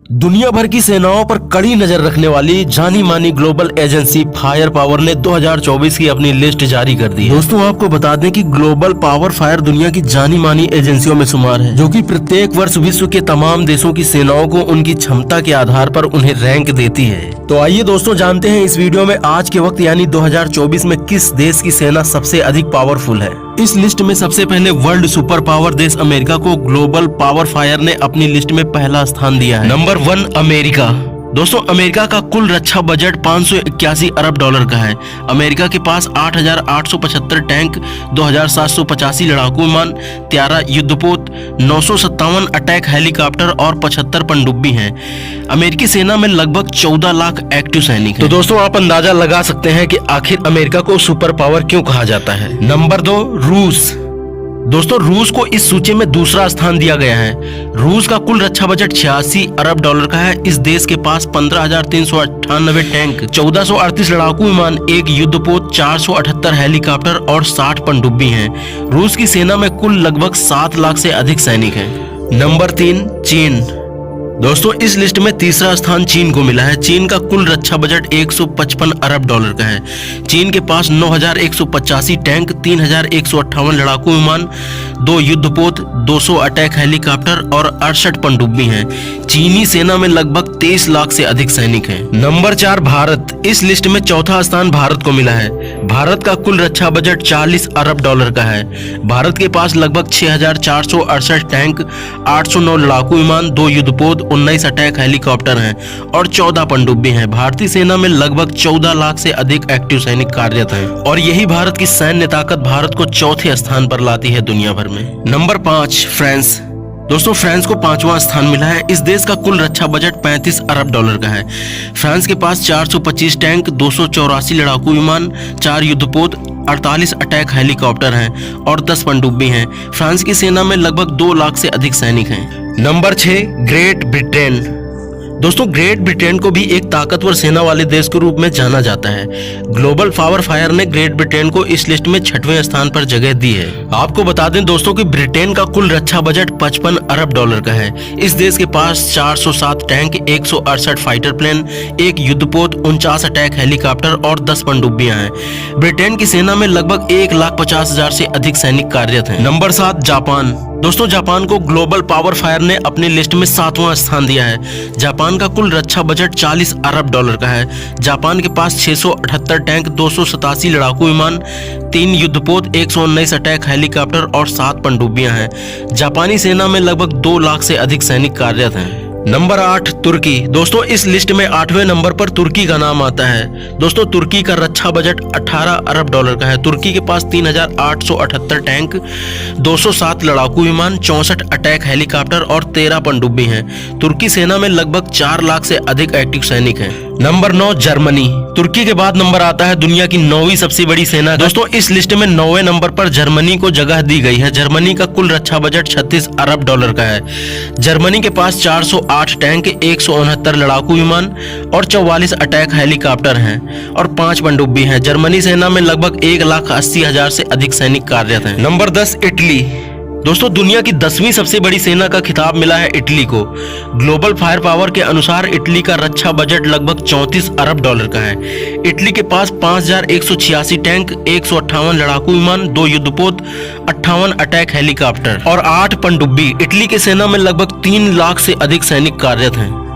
दुनिया भर की सेनाओं पर कड़ी नजर रखने वाली जानी मानी ग्लोबल एजेंसी फायर पावर ने 2024 की अपनी लिस्ट जारी कर दी है। दोस्तों आपको बता दें कि ग्लोबल पावर फायर दुनिया की जानी मानी एजेंसियों में शुमार है, जो कि प्रत्येक वर्ष विश्व के तमाम देशों की सेनाओं को उनकी क्षमता के आधार पर उन्हें रैंक देती है। तो आइए दोस्तों जानते हैं इस वीडियो में आज के वक्त यानी 2024 में किस देश की सेना सबसे अधिक पावरफुल है। इस लिस्ट में सबसे पहले वर्ल्ड सुपर पावर देश अमेरिका को ग्लोबल पावर फायर ने अपनी लिस्ट में पहला स्थान दिया है। Number 1 America. दोस्तों अमेरिका का कुल रक्षा बजट 581 अरब डॉलर का है। अमेरिका के पास 8,875 टैंक, 2,785 लड़ाकू विमान, 13 युद्धपोत, 957 अटैक हेलीकॉप्टर और 75 पनडुब्बी हैं। अमेरिकी सेना में लगभग 14 लाख एक्टिव सैनिक हैं। तो दोस्तों आप अंदाजा लगा सकते हैं कि आखिर अमेरिका को सुपर पावर क्यों कहा जाता है। नंबर 2 रूस। दोस्तों रूस को इस सूची में दूसरा स्थान दिया गया है। रूस का कुल रक्षा बजट 86 अरब डॉलर का है। इस देश के पास 15,398 टैंक, 1438 लड़ाकू विमान, 1 युद्धपोत, 478 हेलीकॉप्टर और 60 पनडुब्बी हैं। रूस की सेना में कुल लगभग 7 लाख से अधिक सैनिक हैं। नंबर 3 चीन। दोस्तों इस लिस्ट में तीसरा स्थान चीन को मिला है। चीन का कुल रक्षा बजट 155 अरब डॉलर का है। चीन के पास 9,185 टैंक, 3,158 लड़ाकू विमान, 2 युद्धपोत, 200 अटैक हेलीकॉप्टर और 68 पनडुब्बी हैं। चीनी सेना में लगभग 23 लाख से अधिक सैनिक हैं। नंबर 4 भारत। इस लिस्ट में चौथा स्थान भारत को मिला है। भारत का कुल रक्षा बजट 40 अरब डॉलर का है। भारत के पास लगभग 6,468 टैंक, 809 लड़ाकू विमान, 2 युद्धपोत, 19 अटैक हेलीकॉप्टर हैं और 14 पनडुब्बी हैं। भारतीय सेना में लगभग 14 लाख से अधिक एक्टिव सैनिक कार्यरत हैं और यही भारत की सैन्य ताकत भारत को चौथे स्थान पर लाती है दुनिया भर में। Number 5 France. दोस्तों फ्रांस को 5वां स्थान मिला है। इस देश का कुल रक्षा बजट 35 अरब डॉलर का है। फ्रांस के पास 425 टैंक, 284 लड़ाकू विमान, 4 युद्धपोत, 48 अटैक हेलीकॉप्टर हैं और 10 पनडुब्बी हैं। फ्रांस की सेना में लगभग 2 लाख से अधिक सैनिक हैं। Number 6 great Britain. दोस्तों ग्रेट ब्रिटेन को भी एक ताकतवर सेना वाले देश के रूप में जाना जाता है। ग्लोबल पावर फायर ने ग्रेट ब्रिटेन को इस लिस्ट में 6वें स्थान पर जगह दी है। आपको बता दें दोस्तों कि ब्रिटेन का कुल रक्षा बजट 55 अरब डॉलर का है। इस देश के पास 407 टैंक, 168 फाइटर प्लेन, 1 युद्धपोत, 49 अटैक हेलीकॉप्टर और 10 पनडुब्बियां हैं। ब्रिटेन की सेना में लगभग 1,50,000 से अधिक सैनिक कार्यरत हैं। Number 7 Japan. दोस्तों जापान को ग्लोबल पावर फायर ने अपनी लिस्ट में 7वां स्थान दिया है। जापान का कुल रक्षा बजट 40 अरब डॉलर का है। जापान के पास 678 टैंक, 287 लड़ाकू विमान, 3 युद्धपोत, 119 अटैक हेलीकॉप्टर और 7 पनडुब्बियां हैं। जापानी सेना में लगभग 2 लाख से अधिक सैनिक कार्यरत हैं। नंबर 8 तुर्की। दोस्तों इस लिस्ट में 8वें नंबर पर तुर्की का नाम आता है। दोस्तों तुर्की का रक्षा बजट 18 अरब डॉलर का है। तुर्की के पास 3,878 टैंक, 207 लड़ाकू विमान, 64 अटैक हेलीकॉप्टर और 13 पनडुब्बी हैं। तुर्की सेना में लगभग 4 लाख से अधिक एक्टिव सैनिक हैं। Number 9 Germany. तुर्की के बाद नंबर आता है दुनिया की 9वीं सबसे बड़ी सेना। दोस्तों इस लिस्ट में 9वें नंबर पर जर्मनी को जगह दी गई है। जर्मनी का कुल रक्षा बजट 36 अरब डॉलर का है। जर्मनी के पास 408 टैंक, 169 लड़ाकू विमान और 44 अटैक हेलीकॉप्टर हैं और 5 पनडुब्बी हैं। जर्मनी सेना में लगभग 1,80,000 से अधिक सैनिक कार्यरत हैं। Number 10 Italy. दोस्तों दुनिया की 10वीं सबसे बड़ी सेना का खिताब मिला है इटली को। ग्लोबल फायर पावर के अनुसार इटली का रक्षा बजट लगभग 34 अरब डॉलर का है। इटली के पास 5,186 टैंक, 158 लड़ाकू विमान, 2 युद्धपोत, 58 अटैक हेलीकॉप्टर और 8 पनडुब्बी। इटली की सेना में लगभग 3 लाख से अधिक सैनिक कार्यरत हैं।